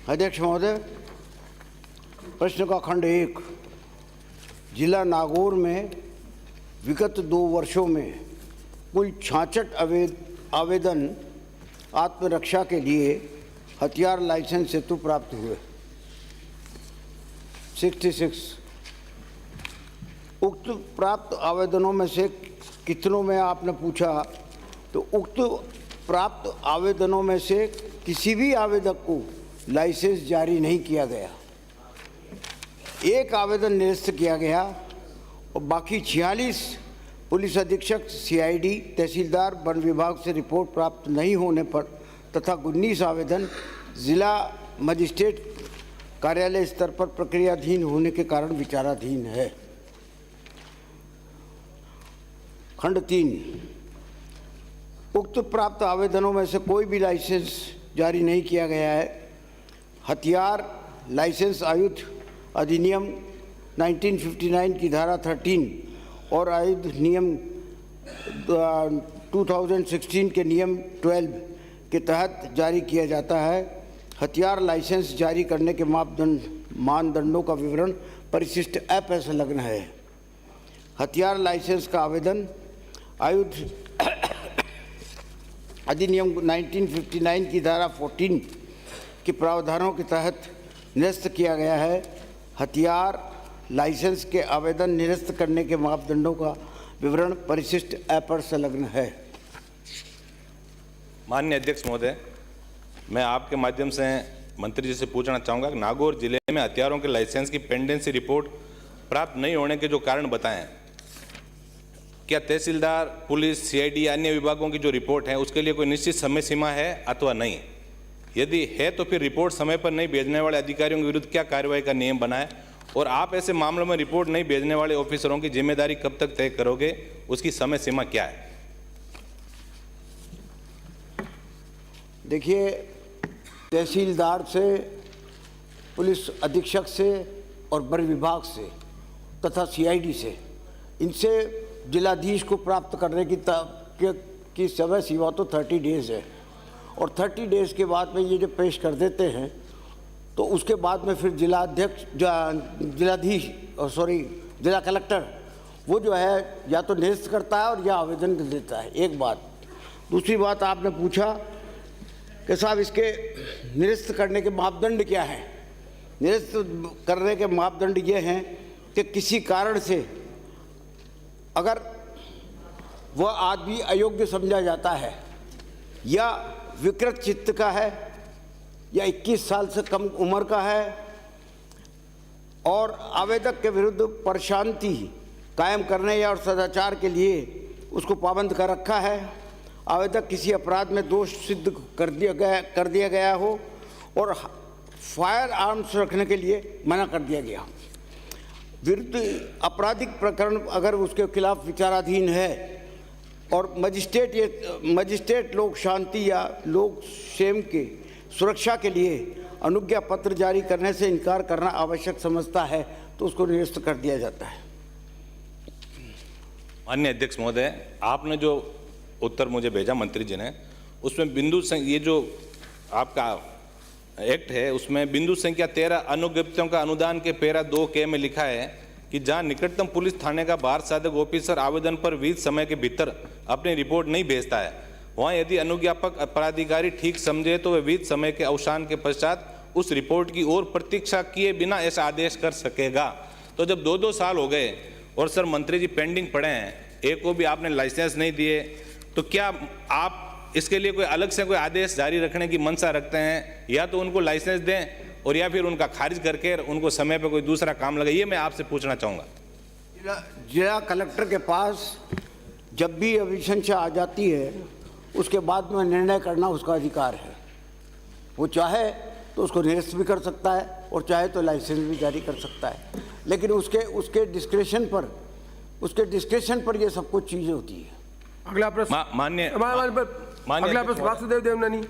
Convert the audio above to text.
अध्यक्ष महोदय, प्रश्न का खंड 1, जिला नागौर में विगत 2 वर्षों में कुल 66 आवेदन आत्मरक्षा के लिए हथियार लाइसेंस हेतु प्राप्त हुए। 66 उक्त प्राप्त आवेदनों में से कितनों में आपने पूछा, तो उक्त प्राप्त आवेदनों में से किसी भी आवेदक को लाइसेंस जारी नहीं किया गया। एक आवेदन निरस्त किया गया और बाकी 46 पुलिस अधीक्षक, सीआईडी, तहसीलदार, वन विभाग से रिपोर्ट प्राप्त नहीं होने पर तथा 19 आवेदन जिला मजिस्ट्रेट कार्यालय स्तर पर प्रक्रियाधीन होने के कारण विचाराधीन है। खंड 3, उक्त प्राप्त आवेदनों में से कोई भी लाइसेंस जारी नहीं किया गया है। हथियार लाइसेंस आयुध अधिनियम 1959 की धारा 13 और आयुध नियम 2016 के नियम 12 के तहत जारी किया जाता है। हथियार लाइसेंस जारी करने के मानदंडों का विवरण परिशिष्ट ऐप पर संलग्न है। हथियार लाइसेंस का आवेदन आयुध अधिनियम 1959 की धारा 14 के प्रावधानों के तहत निरस्त किया गया है। हथियार लाइसेंस के आवेदन निरस्त करने के मापदंडों का विवरण परिशिष्ट ऐप पर संलग्न है। माननीय अध्यक्ष महोदय, मैं आपके माध्यम से मंत्री जी से पूछना चाहूँगा कि नागौर जिले में हथियारों के लाइसेंस की पेंडेंसी रिपोर्ट प्राप्त नहीं होने के जो कारण बताएं, क्या तहसीलदार, पुलिस, सीआईडी अन्य विभागों की जो रिपोर्ट है उसके लिए कोई निश्चित समय सीमा है अथवा नहीं? यदि है तो फिर रिपोर्ट समय पर नहीं भेजने वाले अधिकारियों के विरुद्ध क्या कार्रवाई का नियम बनाए, और आप ऐसे मामलों में रिपोर्ट नहीं भेजने वाले ऑफिसरों की जिम्मेदारी कब तक तय करोगे, उसकी समय सीमा क्या है? देखिए, तहसीलदार से, पुलिस अधीक्षक से और वन विभाग से तथा सीआईडी से, इनसे जिलाधीश को प्राप्त करने की समय सीमा तो 30 डेज है, और 30 डेज के बाद में ये जब पेश कर देते हैं तो उसके बाद में फिर जिला कलेक्टर वो जो है या तो निरस्त करता है और या आवेदन देता है। एक बात। दूसरी बात, आपने पूछा कि साहब इसके निरस्त करने के मापदंड क्या हैं। निरस्त करने के मापदंड ये हैं कि किसी कारण से अगर वह आदमी अयोग्य समझा जाता है या विकृत चित्त का है या 21 साल से कम उम्र का है और आवेदक के विरुद्ध परशांति कायम करने या और सदाचार के लिए उसको पाबंद कर रखा है, आवेदक किसी अपराध में दोष सिद्ध कर दिया गया हो और फायर आर्म्स रखने के लिए मना कर दिया गया, विरुद्ध आपराधिक प्रकरण अगर उसके खिलाफ विचाराधीन है और मजिस्ट्रेट लोक शांति या लोक क्षेम के सुरक्षा के लिए अनुज्ञा पत्र जारी करने से इनकार करना आवश्यक समझता है तो उसको निरस्त कर दिया जाता है। माननीय अध्यक्ष महोदय, आपने जो उत्तर मुझे भेजा मंत्री जी ने, उसमें बिंदु ये जो आपका एक्ट है उसमें बिंदु संख्या 13 अनुज्ञप्तियों का अनुदान के पैरा 2 में लिखा है कि जहां निकटतम पुलिस थाने का बार साधक ऑफिसर आवेदन पर विहित समय के भीतर अपनी रिपोर्ट नहीं भेजता है, वहां यदि अनुज्ञापक अपराधिकारी ठीक समझे तो वह विहित समय के अवसान के पश्चात उस रिपोर्ट की ओर प्रतीक्षा किए बिना ऐसा आदेश कर सकेगा। तो जब 2-2 साल हो गए और सर मंत्री जी पेंडिंग पड़े हैं, एक को भी आपने लाइसेंस नहीं दिए, तो क्या आप इसके लिए कोई अलग से कोई आदेश जारी रखने की मंशा रखते हैं, या तो उनको लाइसेंस दें और या फिर उनका खारिज करके उनको समय पर कोई दूसरा काम लगे? ये मैं आपसे पूछना चाहूँगा। जिला कलेक्टर के पास जब भी अभिशंसा आ जाती है उसके बाद में निर्णय करना उसका अधिकार है। वो चाहे तो उसको निरस्त भी कर सकता है और चाहे तो लाइसेंस भी जारी कर सकता है, लेकिन उसके डिस्क्रेशन पर ये सब कुछ चीज़ें होती है। अगला प्रश्न माननीय अगला प्रश्न वासुदेव देवनानी।